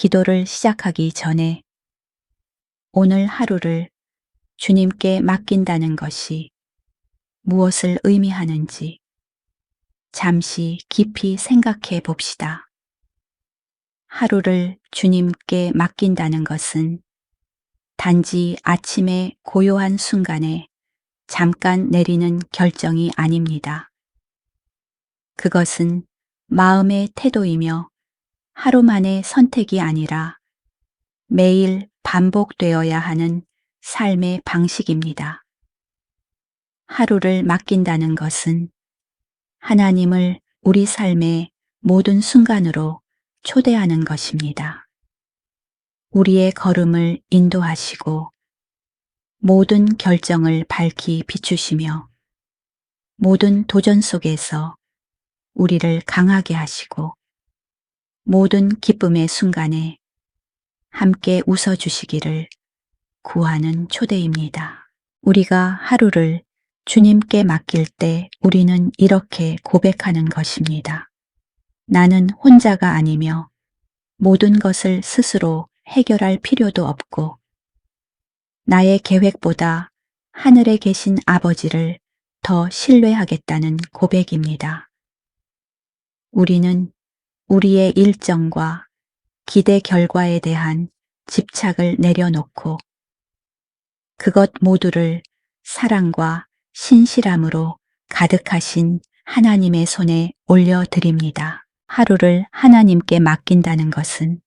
기도를 시작하기 전에 오늘 하루를 주님께 맡긴다는 것이 무엇을 의미하는지 잠시 깊이 생각해 봅시다. 하루를 주님께 맡긴다는 것은 단지 아침의 고요한 순간에 잠깐 내리는 결정이 아닙니다. 그것은 마음의 태도이며 하루 만의 선택이 아니라 매일 반복되어야 하는 삶의 방식입니다. 하루를 맡긴다는 것은 하나님을 우리 삶의 모든 순간으로 초대하는 것입니다. 우리의 걸음을 인도하시고 모든 결정을 밝히 비추시며 모든 도전 속에서 우리를 강하게 하시고 모든 기쁨의 순간에 함께 웃어주시기를 구하는 초대입니다. 우리가 하루를 주님께 맡길 때 우리는 이렇게 고백하는 것입니다. 나는 혼자가 아니며 모든 것을 스스로 해결할 필요도 없고 나의 계획보다 하늘에 계신 아버지를 더 신뢰하겠다는 고백입니다. 우리는 우리의 일정과 기대 결과에 대한 집착을 내려놓고 그것 모두를 사랑과 신실함으로 가득하신 하나님의 손에 올려드립니다. 하루를 하나님께 맡긴다는 것은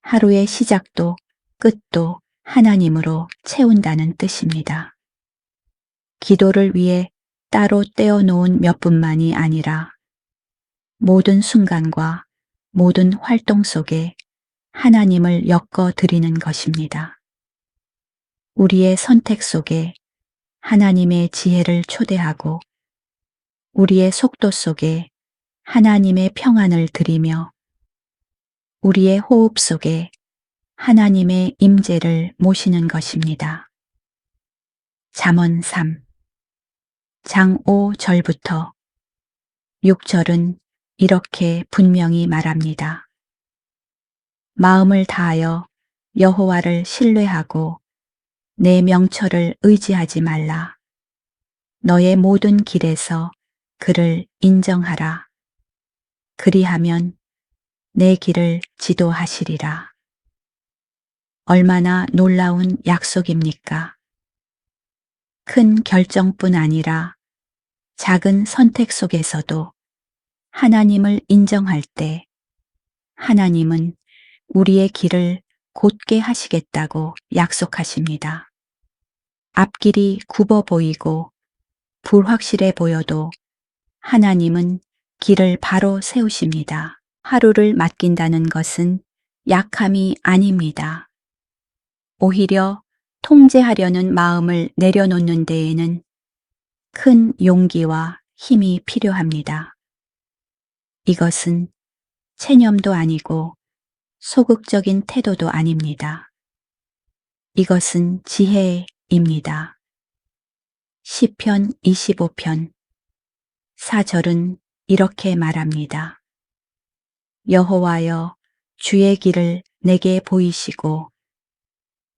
하루의 시작도 끝도 하나님으로 채운다는 뜻입니다. 기도를 위해 따로 떼어놓은 몇 분만이 아니라 모든 순간과 모든 활동 속에 하나님을 엮어드리는 것입니다. 우리의 선택 속에 하나님의 지혜를 초대하고 우리의 속도 속에 하나님의 평안을 드리며 우리의 호흡 속에 하나님의 임재를 모시는 것입니다. 잠언 3, 장 5절부터 6절은 이렇게 분명히 말합니다. 마음을 다하여 여호와를 신뢰하고 내 명철을 의지하지 말라. 너의 모든 길에서 그를 인정하라. 그리하면 내 길을 지도하시리라. 얼마나 놀라운 약속입니까? 큰 결정뿐 아니라 작은 선택 속에서도 하나님을 인정할 때 하나님은 우리의 길을 곧게 하시겠다고 약속하십니다. 앞길이 굽어 보이고 불확실해 보여도 하나님은 길을 바로 세우십니다. 하루를 맡긴다는 것은 약함이 아닙니다. 오히려 통제하려는 마음을 내려놓는 데에는 큰 용기와 힘이 필요합니다. 이것은 체념도 아니고 소극적인 태도도 아닙니다. 이것은 지혜입니다. 시편 25편 4절은 이렇게 말합니다. 여호와여 주의 길을 내게 보이시고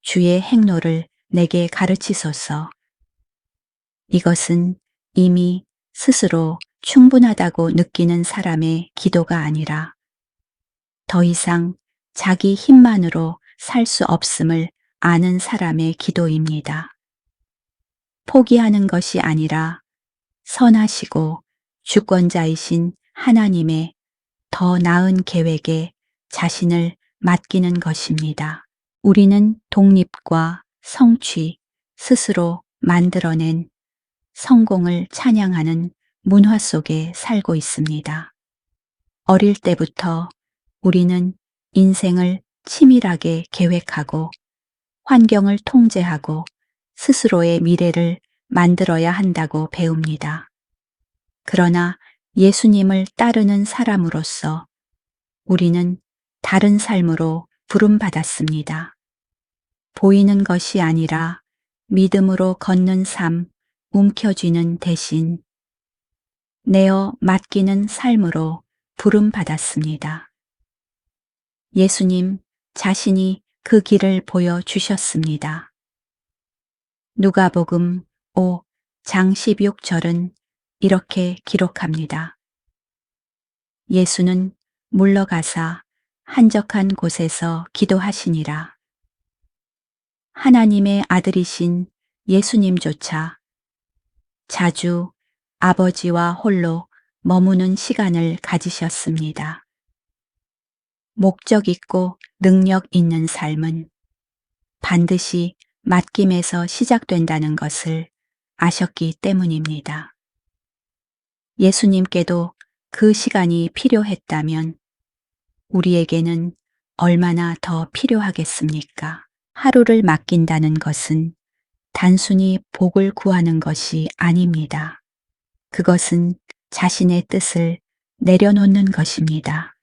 주의 행로를 내게 가르치소서. 이것은 이미 스스로 충분하다고 느끼는 사람의 기도가 아니라 더 이상 자기 힘만으로 살 수 없음을 아는 사람의 기도입니다. 포기하는 것이 아니라 선하시고 주권자이신 하나님의 더 나은 계획에 자신을 맡기는 것입니다. 우리는 독립과 성취, 스스로 만들어낸 성공을 찬양하는 문화 속에 살고 있습니다. 어릴 때부터 우리는 인생을 치밀하게 계획하고 환경을 통제하고 스스로의 미래를 만들어야 한다고 배웁니다. 그러나 예수님을 따르는 사람으로서 우리는 다른 삶으로 부름받았습니다. 보이는 것이 아니라 믿음으로 걷는 삶, 움켜쥐는 대신 내어 맡기는 삶으로 부름받았습니다. 예수님 자신이 그 길을 보여주셨습니다. 누가복음 5장 16절은 이렇게 기록합니다. 예수는 물러가사 한적한 곳에서 기도하시니라. 하나님의 아들이신 예수님조차 자주 아버지와 홀로 머무는 시간을 가지셨습니다. 목적 있고 능력 있는 삶은 반드시 맡김에서 시작된다는 것을 아셨기 때문입니다. 예수님께도 그 시간이 필요했다면 우리에게는 얼마나 더 필요하겠습니까? 하루를 맡긴다는 것은 단순히 복을 구하는 것이 아닙니다. 그것은 자신의 뜻을 내려놓는 것입니다.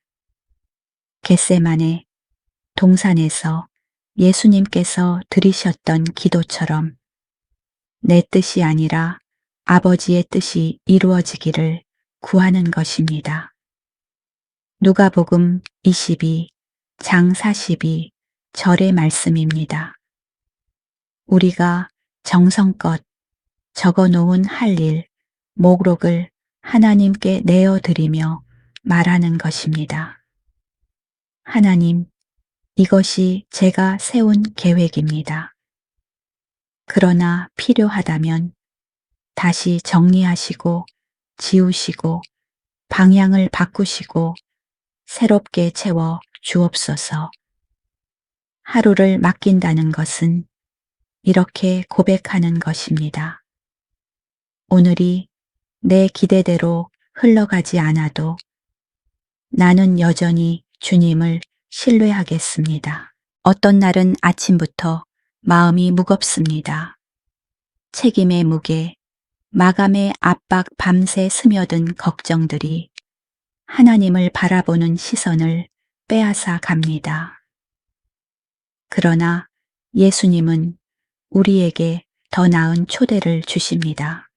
겟세마네 동산에서 예수님께서 드리셨던 기도처럼 내 뜻이 아니라 아버지의 뜻이 이루어지기를 구하는 것입니다. 누가복음 22장 42절의 말씀입니다. 우리가 정성껏 적어놓은 할 일, 목록을 하나님께 내어드리며 말하는 것입니다. 하나님, 이것이 제가 세운 계획입니다. 그러나 필요하다면 다시 정리하시고 지우시고 방향을 바꾸시고 새롭게 채워 주옵소서. 하루를 맡긴다는 것은 이렇게 고백하는 것입니다. 오늘이 내 기대대로 흘러가지 않아도 나는 여전히 주님을 신뢰하겠습니다. 어떤 날은 아침부터 마음이 무겁습니다. 책임의 무게, 마감의 압박, 밤새 스며든 걱정들이 하나님을 바라보는 시선을 빼앗아 갑니다. 그러나 예수님은 우리에게 더 나은 초대를 주십니다.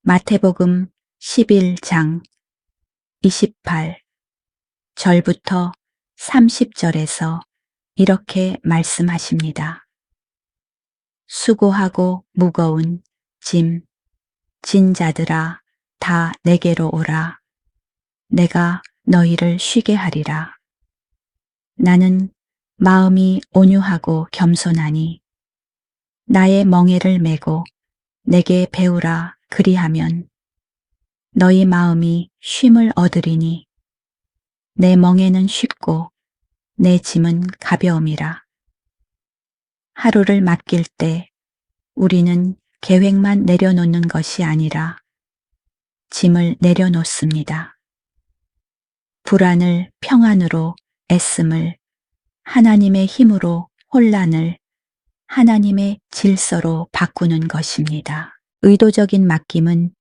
마태복음 11장 28절부터 30절에서 이렇게 말씀하십니다. 수고하고 무거운 짐, 진 자들아 다 내게로 오라. 내가 너희를 쉬게 하리라. 나는 마음이 온유하고 겸손하니 나의 멍에를 메고 내게 배우라. 그리하면 너희 마음이 쉼을 얻으리니 내 멍에는 쉽고 내 짐은 가벼움이라. 하루를 맡길 때 우리는 계획만 내려놓는 것이 아니라 짐을 내려놓습니다. 불안을 평안으로, 애씀을 하나님의 힘으로, 혼란을 하나님의 질서로 바꾸는 것입니다. 의도적인 맡김은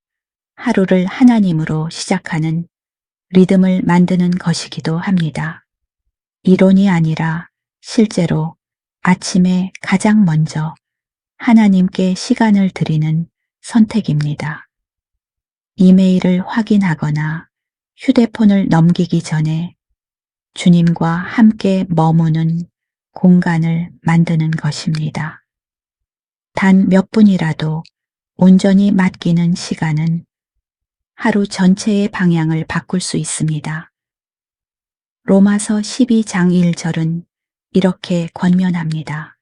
하루를 하나님으로 시작하는 리듬을 만드는 것이기도 합니다. 이론이 아니라 실제로 아침에 가장 먼저 하나님께 시간을 드리는 선택입니다. 이메일을 확인하거나 휴대폰을 넘기기 전에 주님과 함께 머무는 공간을 만드는 것입니다. 단 몇 분이라도 온전히 맡기는 시간은 하루 전체의 방향을 바꿀 수 있습니다. 로마서 12장 1절은 이렇게 권면합니다.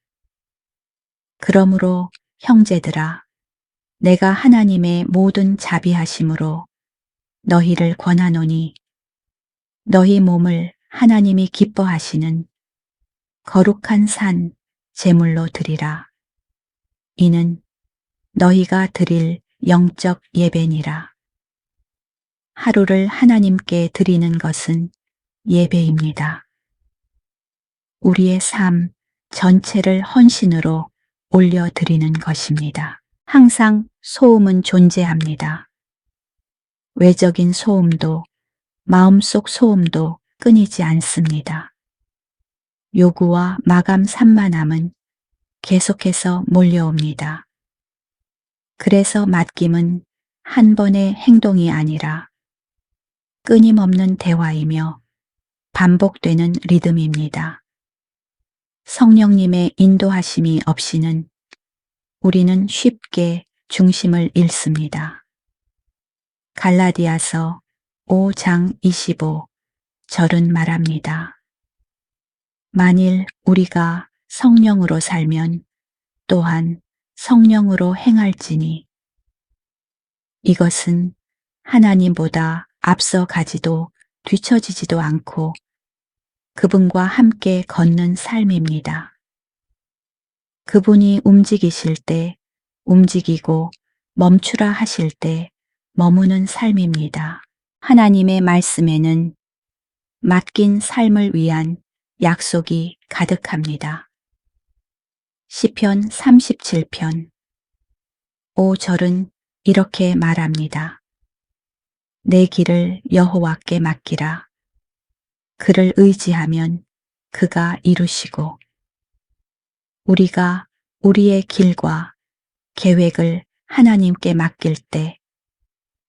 그러므로 형제들아, 내가 하나님의 모든 자비하심으로 너희를 권하노니 너희 몸을 하나님이 기뻐하시는 거룩한 산 제물로 드리라. 이는 너희가 드릴 영적 예배니라. 하루를 하나님께 드리는 것은 예배입니다. 우리의 삶 전체를 헌신으로 올려드리는 것입니다. 항상 소음은 존재합니다. 외적인 소음도 마음속 소음도 끊이지 않습니다. 요구와 마감 산만함은 계속해서 몰려옵니다. 그래서 맡김은 한 번의 행동이 아니라 끊임없는 대화이며 반복되는 리듬입니다. 성령님의 인도하심이 없이는 우리는 쉽게 중심을 잃습니다. 갈라디아서 5장 25절은 말합니다. 만일 우리가 성령으로 살면 또한 성령으로 행할지니 이것은 하나님보다 앞서 가지도 뒤처지지도 않고 그분과 함께 걷는 삶입니다. 그분이 움직이실 때 움직이고 멈추라 하실 때 머무는 삶입니다. 하나님의 말씀에는 맡긴 삶을 위한 약속이 가득합니다. 시편 37편 5절은 이렇게 말합니다. 내 길을 여호와께 맡기라. 그를 의지하면 그가 이루시고 우리가 우리의 길과 계획을 하나님께 맡길 때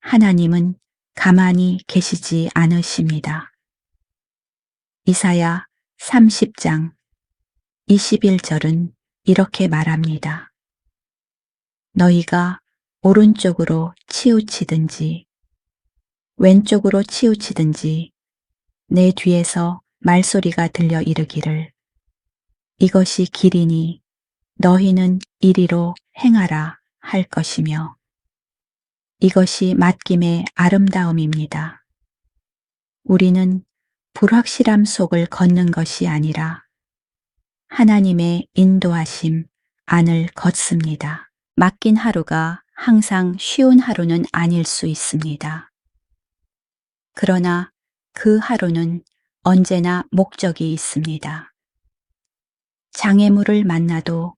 하나님은 가만히 계시지 않으십니다. 이사야 30장 21절은 이렇게 말합니다. 너희가 오른쪽으로 치우치든지 왼쪽으로 치우치든지 내 뒤에서 말소리가 들려 이르기를 이것이 길이니 너희는 이리로 행하라 할 것이며 이것이 맡김의 아름다움입니다. 우리는 불확실함 속을 걷는 것이 아니라 하나님의 인도하심 안을 걷습니다. 맡긴 하루가 항상 쉬운 하루는 아닐 수 있습니다. 그러나 그 하루는 언제나 목적이 있습니다. 장애물을 만나도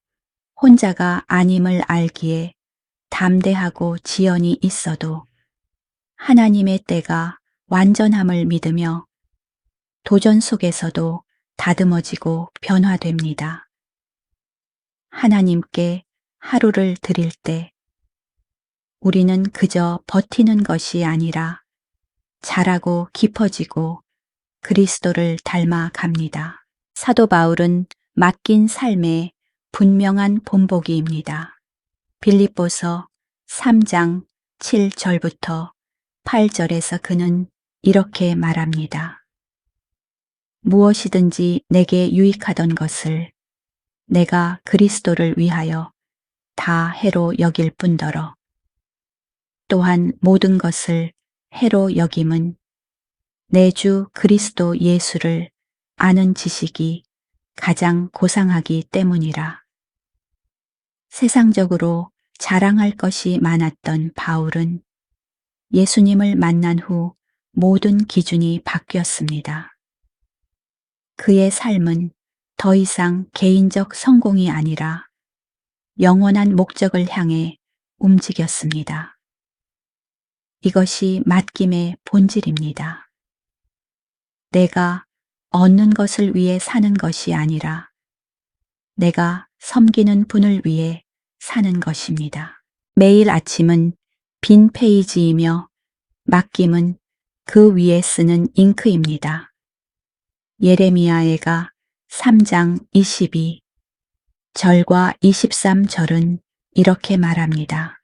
혼자가 아님을 알기에 담대하고 지연이 있어도 하나님의 때가 완전함을 믿으며 도전 속에서도 다듬어지고 변화됩니다. 하나님께 하루를 드릴 때 우리는 그저 버티는 것이 아니라 자라고 깊어지고 그리스도를 닮아 갑니다. 사도 바울은 맡긴 삶의 분명한 본보기입니다. 빌립보서 3장 7절부터 8절에서 그는 이렇게 말합니다. 무엇이든지 내게 유익하던 것을 내가 그리스도를 위하여 다 해로 여길 뿐더러 또한 모든 것을 해로 여김은 내 주 그리스도 예수를 아는 지식이 가장 고상하기 때문이라. 세상적으로 자랑할 것이 많았던 바울은 예수님을 만난 후 모든 기준이 바뀌었습니다. 그의 삶은 더 이상 개인적 성공이 아니라 영원한 목적을 향해 움직였습니다. 이것이 맡김의 본질입니다. 내가 얻는 것을 위해 사는 것이 아니라 내가 섬기는 분을 위해 사는 것입니다. 매일 아침은 빈 페이지이며 맡김은 그 위에 쓰는 잉크입니다. 예레미야애가 3장 22절과 23절은 이렇게 말합니다.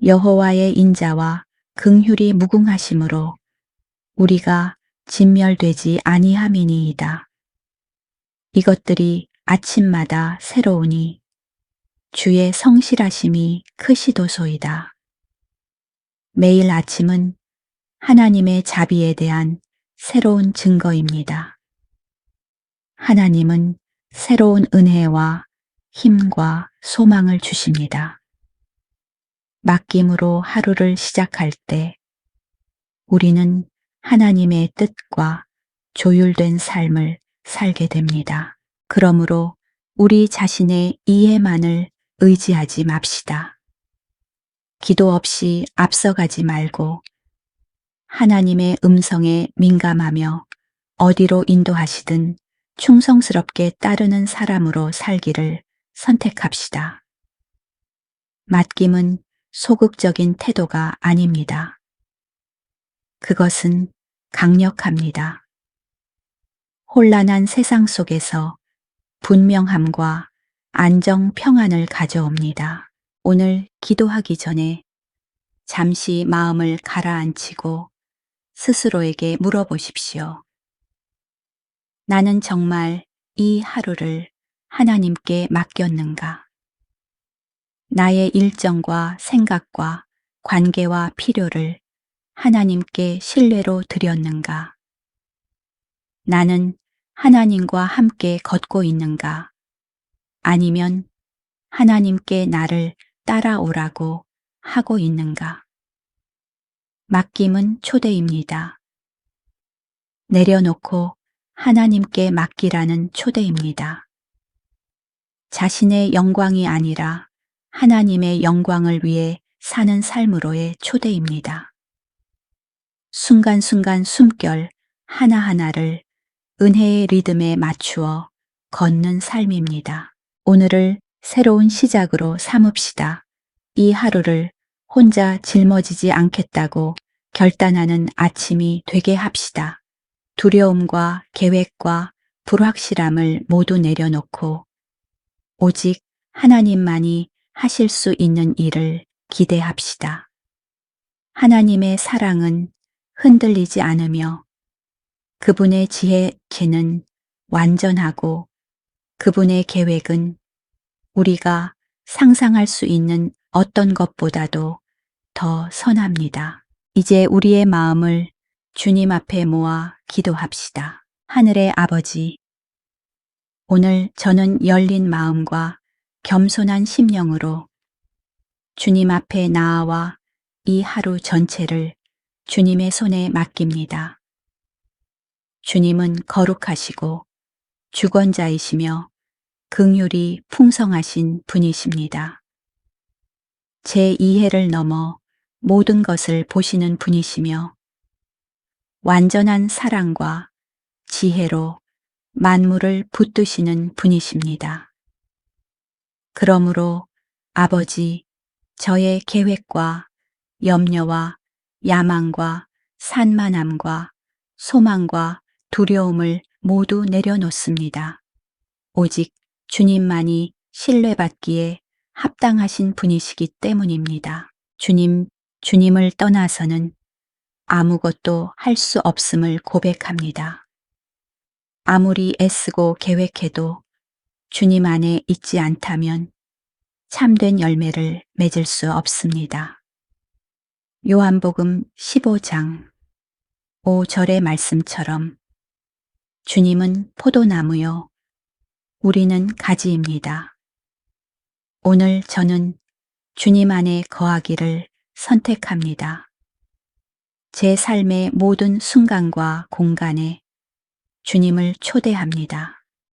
여호와의 인자와 긍휼이 무궁하심으로 우리가 진멸되지 아니함이니이다. 이것들이 아침마다 새로우니 주의 성실하심이 크시도소이다. 매일 아침은 하나님의 자비에 대한 새로운 증거입니다. 하나님은 새로운 은혜와 힘과 소망을 주십니다. 맡김으로 하루를 시작할 때 우리는 하나님의 뜻과 조율된 삶을 살게 됩니다. 그러므로 우리 자신의 이해만을 의지하지 맙시다. 기도 없이 앞서가지 말고 하나님의 음성에 민감하며 어디로 인도하시든 충성스럽게 따르는 사람으로 살기를 선택합시다. 맡김은 소극적인 태도가 아닙니다. 그것은 강력합니다. 혼란한 세상 속에서 분명함과 안정 평안을 가져옵니다. 오늘 기도하기 전에 잠시 마음을 가라앉히고 스스로에게 물어보십시오. 나는 정말 이 하루를 하나님께 맡겼는가? 나의 일정과 생각과 관계와 필요를 하나님께 신뢰로 드렸는가? 나는 하나님과 함께 걷고 있는가? 아니면 하나님께 나를 따라오라고 하고 있는가? 맡김은 초대입니다. 내려놓고 하나님께 맡기라는 초대입니다. 자신의 영광이 아니라 하나님의 영광을 위해 사는 삶으로의 초대입니다. 순간순간 숨결 하나하나를 은혜의 리듬에 맞추어 걷는 삶입니다. 오늘을 새로운 시작으로 삼읍시다. 이 하루를 혼자 짊어지지 않겠다고 결단하는 아침이 되게 합시다. 두려움과 계획과 불확실함을 모두 내려놓고 오직 하나님만이 하실 수 있는 일을 기대합시다. 하나님의 사랑은 흔들리지 않으며 그분의 지혜는 완전하고 그분의 계획은 우리가 상상할 수 있는 어떤 것보다도 더 선합니다. 이제 우리의 마음을 주님 앞에 모아 기도합시다. 하늘의 아버지, 오늘 저는 열린 마음과 겸손한 심령으로 주님 앞에 나아와 이 하루 전체를 주님의 손에 맡깁니다. 주님은 거룩하시고 주권자이시며 긍휼이 풍성하신 분이십니다. 제 이해를 넘어 모든 것을 보시는 분이시며 완전한 사랑과 지혜로 만물을 붙드시는 분이십니다. 그러므로 아버지, 저의 계획과 염려와 야망과 산만함과 소망과 두려움을 모두 내려놓습니다. 오직 주님만이 신뢰받기에 합당하신 분이시기 때문입니다. 주님을 떠나서는 아무것도 할 수 없음을 고백합니다. 아무리 애쓰고 계획해도 주님 안에 있지 않다면 참된 열매를 맺을 수 없습니다. 요한복음 15장 5절의 말씀처럼 주님은 포도나무요, 우리는 가지입니다. 오늘 저는 주님 안에 거하기를 선택합니다. 제 삶의 모든 순간과 공간에 주님을 초대합니다.